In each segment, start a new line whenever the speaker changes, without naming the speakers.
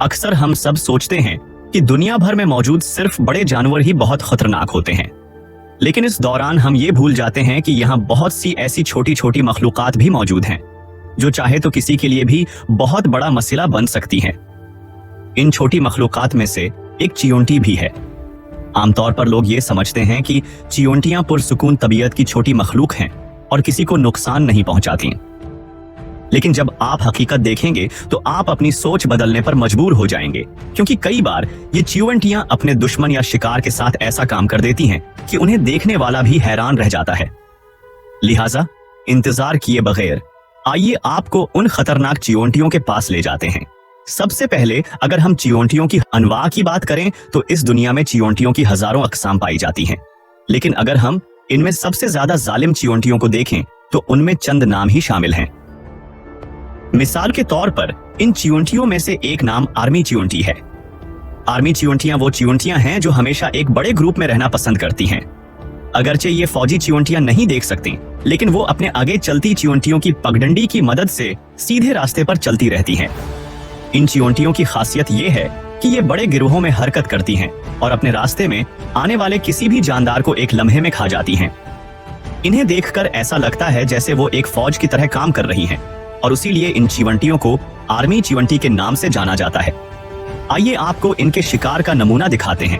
अक्सर हम सब सोचते हैं कि दुनिया भर में मौजूद सिर्फ बड़े जानवर ही बहुत खतरनाक होते हैं, लेकिन इस दौरान हम ये भूल जाते हैं कि यहाँ बहुत सी ऐसी छोटी छोटी मखलूकात भी मौजूद हैं जो चाहे तो किसी के लिए भी बहुत बड़ा मसला बन सकती हैं। इन छोटी मखलूकात में से एक चियोंटी भी है। आमतौर पर लोग ये समझते हैं कि चियोंटियां पुरसुकून तबीयत की छोटी मखलूक हैं और किसी को नुकसान नहीं पहुंचाती, लेकिन जब आप हकीकत देखेंगे तो आप अपनी सोच बदलने पर मजबूर हो जाएंगे, क्योंकि कई बार ये चियोंटियां अपने दुश्मन या शिकार के साथ ऐसा काम कर देती हैं कि उन्हें देखने वाला भी हैरान रह जाता है। लिहाजा इंतजार किए बगैर आइए आपको उन खतरनाक चियोंटियों के पास ले जाते हैं। सबसे पहले अगर हम चियोंटियों की अनवा की बात करें तो इस दुनिया में चियोंटियों की हजारों अक़साम पाई जाती हैं, लेकिन अगर हम इनमें सबसे ज्यादा जालिम चियोंटियों को देखें तो उनमें चंद नाम ही शामिल हैं। मिसाल के तौर पर इन चियोंटियों में से एक नाम आर्मी चियोंटी है। आर्मी चियोंटियां वो चियोंटियां हैं जो हमेशा एक बड़े ग्रुप में रहना पसंद करती हैं। अगरचे ये फौजी चियोंटियां नहीं देख सकती, लेकिन वो अपने आगे चलती चियोंटियों की पगडंडी की मदद से सीधे रास्ते पर चलती रहती हैं। इन चियोंटियों की खासियत ये है कि ये बड़े गिरोहों में हरकत करती हैं और अपने रास्ते में आने वाले किसी भी जानदार को एक लम्हे में खा जाती हैं। इन्हें देखकर ऐसा लगता है जैसे वो एक फौज की तरह काम कर रही हैं, और इसीलिए इन चिवंटियों को आर्मी चिवंटी के नाम से जाना जाता है। आइए आपको इनके शिकार का नमूना दिखाते हैं।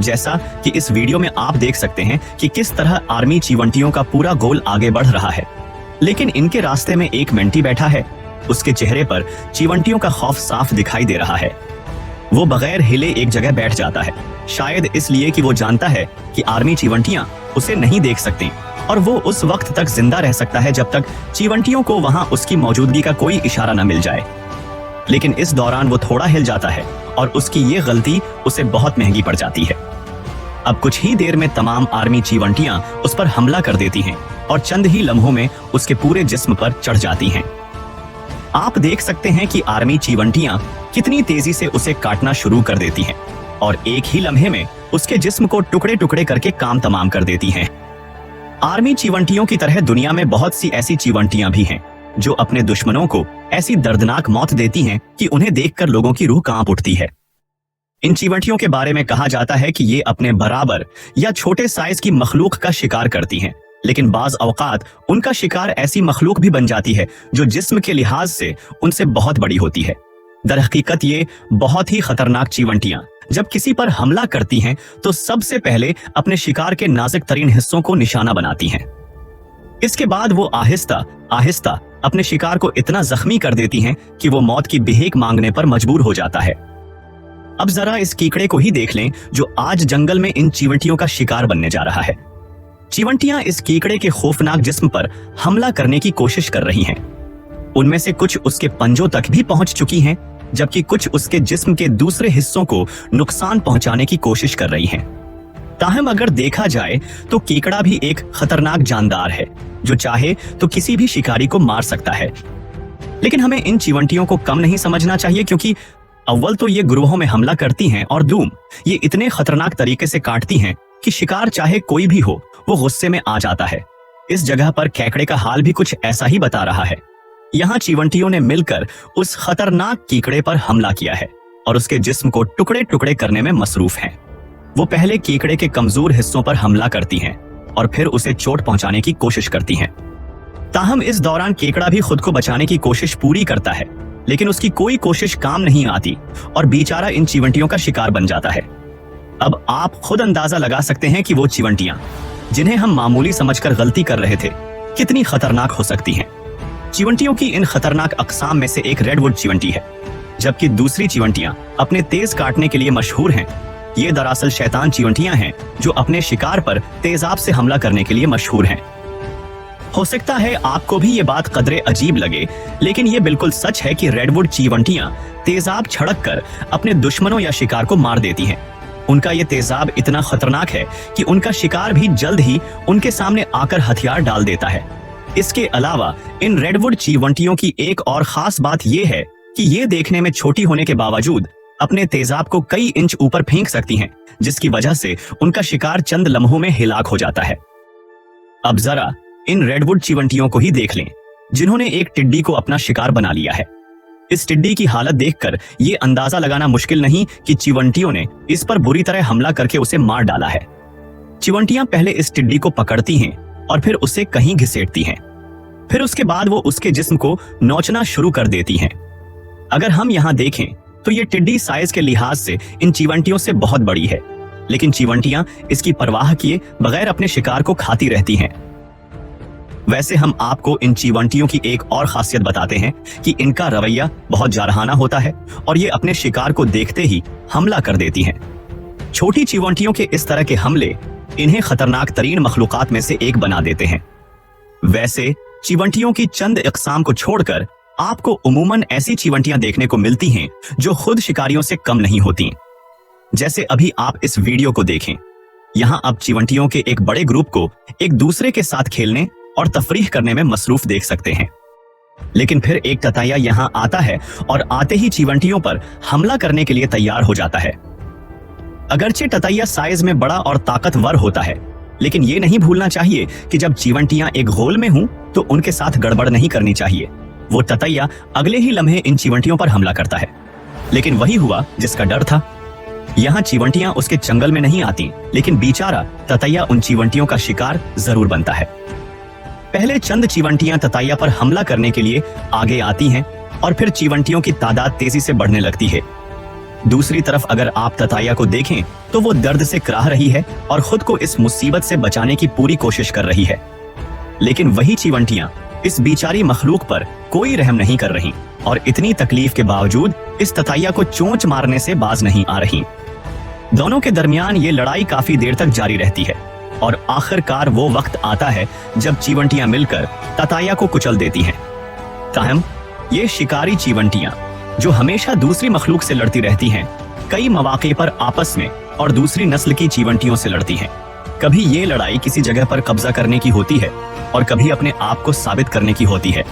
जैसा कि इस वीडियो में आप देख सकते हैं कि किस तरह आर्मी चिवंटियों का पूरा गोल आगे बढ़ रहा है, लेकिन इनके रास्ते में एक मेंटी बैठा है। उसके चेहरे पर चिवंटियों का खौफ साफ दिखाई दे रहा है। वो बगैर हिले एक जगह बैठ जाता है, शायद इसलिए कि वो जानता है कि आर्मी चिवंटियां उसे नहीं देख सकती और वो उस वक्त तक जिंदा रह सकता है जब तक चिवंटियों को वहां उसकी मौजूदगी का कोई इशारा न मिल जाए। लेकिन इस दौरान वो थोड़ा हिल जाता है और उसकी ये गलती उसे बहुत महंगी पड़ जाती है। अब कुछ ही देर में तमाम आर्मी चिवंटियां उस पर हमला कर देती हैं और चंद ही लम्हों में उसके पूरे जिस्म पर चढ़ जाती हैं। आप देख सकते हैं कि आर्मी चिवंटियां कितनी तेजी से उसे काटना शुरू कर देती हैं और एक ही लम्हे में उसके जिस्म को टुकड़े टुकड़े करके काम तमाम कर देती हैं। आर्मी चिवंटियों की तरह दुनिया में बहुत सी ऐसी चिवंटियां भी हैं जो अपने दुश्मनों को ऐसी दर्दनाक मौत देती हैं कि उन्हें देखकर लोगों की रूह कांप उठती है। इन चिवंटियों के बारे में कहा जाता है कि ये अपने बराबर या छोटे साइज की मखलूक का शिकार करती हैं, लेकिन बाज औकात उनका शिकार ऐसी मखलूक भी बन जाती है जो जिस्म के लिहाज से उनसे बहुत बड़ी होती है। दरहकीकत ये बहुत ही खतरनाक चिवंटियां जब किसी पर हमला करती हैं तो सबसे पहले अपने शिकार के नाजुक तरीन हिस्सों को निशाना बनाती हैं। इसके बाद वो आहिस्ता आहिस्ता अपने शिकार को इतना जख्मी कर देती हैं कि वो मौत की बिहेक मांगने पर मजबूर हो जाता है। अब जरा इस कीकड़े को ही देख लें जो आज जंगल में इन चिवंटियों का शिकार बनने जा रहा है। चिवंटियां इस कीकड़े के खौफनाक जिस्म पर हमला करने की कोशिश कर रही हैं। उनमें से कुछ उसके पंजों तक भी पहुंच चुकी हैं, जबकि कुछ उसके जिस्म के दूसरे हिस्सों को नुकसान पहुंचाने की कोशिश कर रही हैं। ताहम अगर देखा जाए तो कीकड़ा भी एक खतरनाक जानदार है जो चाहे तो किसी भी शिकारी को मार सकता है। लेकिन हमें इन चिवंटियों को कम नहीं समझना चाहिए, क्योंकि अव्वल तो ये ग्रोहों में हमला करती हैं और दूम ये इतने खतरनाक तरीके से काटती हैं कि शिकार चाहे कोई भी हो वो गुस्से में आ जाता है। इस जगह पर केकड़े का हाल भी कुछ ऐसा ही बता रहा है। यहाँ चिवंटियों ने मिलकर उस खतरनाक कीकड़े पर हमला किया है और उसके जिस्म को टुकड़े टुकड़े करने में मसरूफ हैं। वो पहले कीकड़े के कमजोर हिस्सों पर हमला करती हैं और फिर उसे चोट पहुंचाने की कोशिश करती हैं। ताहम इस दौरान केकड़ा भी खुद को बचाने की कोशिश पूरी करता है, लेकिन उसकी कोई कोशिश काम नहीं आती और बेचारा इन चिवंटियों का शिकार बन जाता है। अब आप खुद अंदाजा लगा सकते हैं कि वो चिवंटियां जिन्हें हम मामूली समझकर गलती कर रहे थे कितनी खतरनाक हो सकती हैं। चिवंटियों की इन खतरनाक अक़साम में से एक रेडवुड चिवंटी है, जबकि दूसरी चिवंटियां अपने तेज काटने के लिए मशहूर हैं। ये दरअसल शैतान चिवंटियां हैं जो अपने शिकार पर तेजाब से हमला करने के लिए मशहूर हैं। हो सकता है आपको भी ये बात कदरे अजीब लगे, लेकिन ये बिल्कुल सच है कि रेडवुड चिवंटियां तेजाब छिड़क कर अपने दुश्मनों या शिकार को मार देती हैं। उनका ये तेजाब इतना खतरनाक है कि उनका शिकार भी जल्द ही उनके सामने आकर हथियार डाल देता है। इसके अलावा इन रेडवुड चिवंटियों की एक और खास बात यह है कि ये देखने में छोटी होने के बावजूद अपने तेजाब को कई इंच ऊपर फेंक सकती हैं, जिसकी वजह से उनका शिकार चंद लम्हों में हिलाक हो जाता है। अब जरा इन रेडवुड चिवंटियों को ही देख लें, जिन्होंने एक टिड्डी को अपना शिकार बना लिया है। इस टिड्डी की हालत देखकर ये अंदाजा लगाना मुश्किल नहीं कि चीवंटियों ने इस पर बुरी तरह हमला करके उसे मार डाला है। चीवंटियां पहले इस टिड्डी को पकड़ती हैं और फिर उसे कहीं घसीटती हैं। फिर उसके बाद वो उसके जिस्म को नोचना शुरू कर देती हैं। अगर हम यहाँ देखें तो ये टिड्डी साइज के लिहाज से इन चीवंटियों से बहुत बड़ी है, लेकिन चीवंटियां इसकी परवाह किए बगैर अपने शिकार को खाती रहती हैं। वैसे हम आपको इन चीवंटियों की एक और खासियत बताते हैं कि इनका रवैया बहुत जारहाना होता है और ये अपने शिकार को देखते ही हमला कर देती हैं। छोटी चीवंटियों के इस तरह के हमले इन्हें खतरनाक तरीन मखलूकात में से एक बना देते हैं। वैसे चीवंटियों की चंद इकसाम को छोड़कर आपको उमूमन ऐसी चीवंटियां देखने को मिलती हैं जो खुद शिकारियों से कम नहीं होती। जैसे अभी आप इस वीडियो को देखें, यहाँ आप चीवंटियों के एक बड़े ग्रुप को एक दूसरे के साथ खेलने और तफरीह करने में मसरूफ देख सकते हैं। लेकिन फिर एक तताया यहाँ आता है और आते ही चीवंटियों पर हमला करने के लिए तैयार हो जाता है। अगरचे तताया साइज में बड़ा और ताकतवर होता है, लेकिन ये नहीं भूलना चाहिए कि जब चीवंटियां एक घोल में हों तो उनके साथ गड़बड़ नहीं करनी चाहिए। वो ततैया अगले ही लम्हे इन चीवंटियों पर हमला करता है। लेकिन वही हुआ जिसका डर था। यहाँ चीवंटियां उसके चंगल में नहीं आती, लेकिन बेचारा ततैया उन चीवंटियों का शिकार जरूर बनता है। पहले चंद चीवंटियां ततैया पर हमला करने के लिए आगे आती हैं और फिर चीवंटियों की तादाद तेजी से बढ़ने लगती है। दूसरी तरफ अगर आप ततैया को देखें तो वो दर्द से कराह रही है और खुद को इस मुसीबत से बचाने की पूरी कोशिश कर रही है। लेकिन वही चीवंटियां इस बेचारी मखलूक पर कोई रहम नहीं कर रही और इतनी तकलीफ के बावजूद इस ततैया को चोंच मारने से बाज नहीं आ रही। दोनों के दरमियान ये लड़ाई काफी देर तक जारी रहती है और आखिरकार वो वक्त आता है जब चीवंटियां मिलकर ततैया को कुचल देती हैं। ताहम ये शिकारी चीवंटियां जो हमेशा दूसरी मखलूक से लड़ती रहती हैं, कई मौके पर आपस में और दूसरी नस्ल की चीवंटियों से लड़ती हैं। कभी ये लड़ाई किसी जगह पर कब्जा करने की होती है और कभी अपने आप को साबित करने की होती है।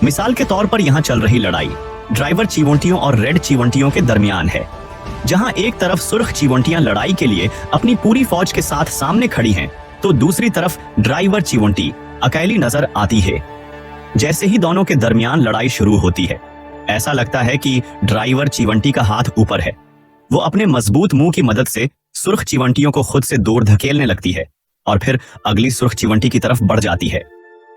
मिसाल के तौर पर यहाँ चल रही लड़ाई ड्राइवर चीवंटियों और रेड चीवंटियों के दरमियान है, जहाँ एक तरफ सुर्ख चीवंटियां लड़ाई के लिए अपनी पूरी फौज के साथ सामने खड़ी हैं, तो दूसरी तरफ ड्राइवर चीवंटी अकेली नजर आती है। जैसे ही दोनों के दरमियान लड़ाई शुरू होती है, ऐसा लगता है कि ड्राइवर चीवंटी का हाथ ऊपर है। वो अपने मजबूत मुंह की मदद से सुर्ख चीवंटियों को खुद से दूर धकेलने लगती है और फिर अगली सुर्ख चीवंटी की तरफ बढ़ जाती है।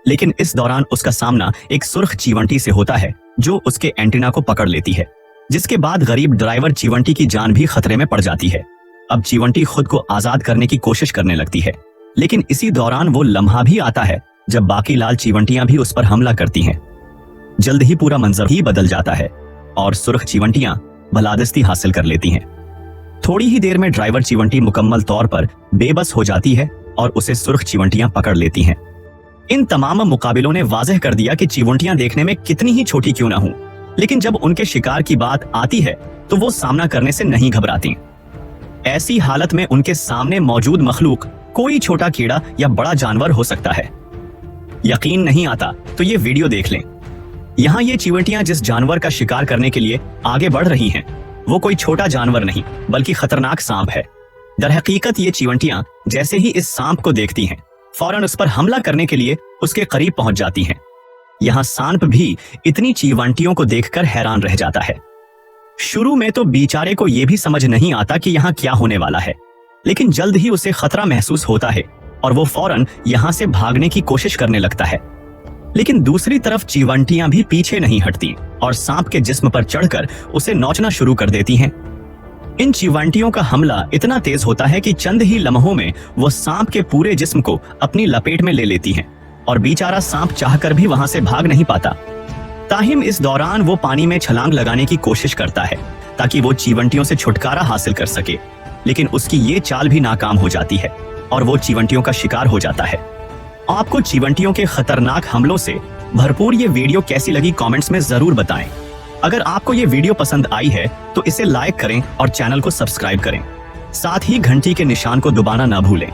लेकिन इस दौरान उसका सामना एक सुर्ख चीवंटी से होता है जो उसके एंटीना को पकड़ लेती है, जिसके बाद गरीब ड्राइवर चीवंटी की जान भी खतरे में पड़ जाती है। अब चीवंटी खुद को आजाद करने की कोशिश करने लगती है, लेकिन इसी दौरान वो लम्हा भी आता है जब बाकी लाल चीवंटियां भी उस पर हमला करती हैं। जल्द ही पूरा मंजर ही बदल जाता है और सुर्ख चीवंटियां बलादस्ती हासिल कर लेती हैं। थोड़ी ही देर में ड्राइवर चीवंटी मुकम्मल तौर पर बेबस हो जाती है और उसे सुर्ख चीवंटियां पकड़ लेती हैं। इन तमाम मुकाबिलों ने वाज़ेह कर दिया कि चीवंटियां देखने में कितनी ही छोटी क्यों ना हो, लेकिन जब उनके शिकार की बात आती है तो वो सामना करने से नहीं घबराती। ऐसी हालत में उनके सामने मौजूद मखलूक कोई छोटा कीड़ा या बड़ा जानवर हो सकता है। यकीन नहीं आता तो ये वीडियो देख लें। यहाँ ये चीवंटियां जिस जानवर का शिकार करने के लिए आगे बढ़ रही हैं, वो कोई छोटा जानवर नहीं बल्कि खतरनाक सांप है। दरहकीकत ये चीवंटियां जैसे ही इस सांप को देखती हैं, फौरन उस पर हमला करने के लिए उसके करीब पहुंच जाती हैं। यहाँ सांप भी इतनी चीवंटियों को देखकर हैरान रह जाता है। शुरू में तो बेचारे को यह भी समझ नहीं आता कि यहाँ क्या होने वाला है, लेकिन जल्द ही उसे खतरा महसूस होता है और वो फौरन यहाँ से भागने की कोशिश करने लगता है। लेकिन दूसरी तरफ चीवंटियां भी पीछे नहीं हटती और सांप के जिस्म पर चढ़कर उसे नोचना शुरू कर देती हैं। इन चीवंटियों का हमला इतना तेज होता है कि चंद ही लम्हों में वो सांप के पूरे जिस्म को अपनी लपेट में ले लेती हैं और बेचारा सांप चाहकर भी वहां से भाग नहीं पाता। ताहिम इस दौरान वो पानी में छलांग लगाने की कोशिश करता है ताकि वो चीवंटियों से छुटकारा हासिल कर सके, लेकिन उसकी ये चाल भी नाकाम हो जाती है और वो चीवंटियों का शिकार हो जाता है। आपको चीवंटियों के खतरनाक हमलों से भरपूर ये वीडियो कैसी लगी कमेंट्स में जरूर बताएं। अगर आपको ये वीडियो पसंद आई है तो इसे लाइक करें और चैनल को सब्सक्राइब करें। साथ ही घंटी के निशान को दबाना ना भूलें।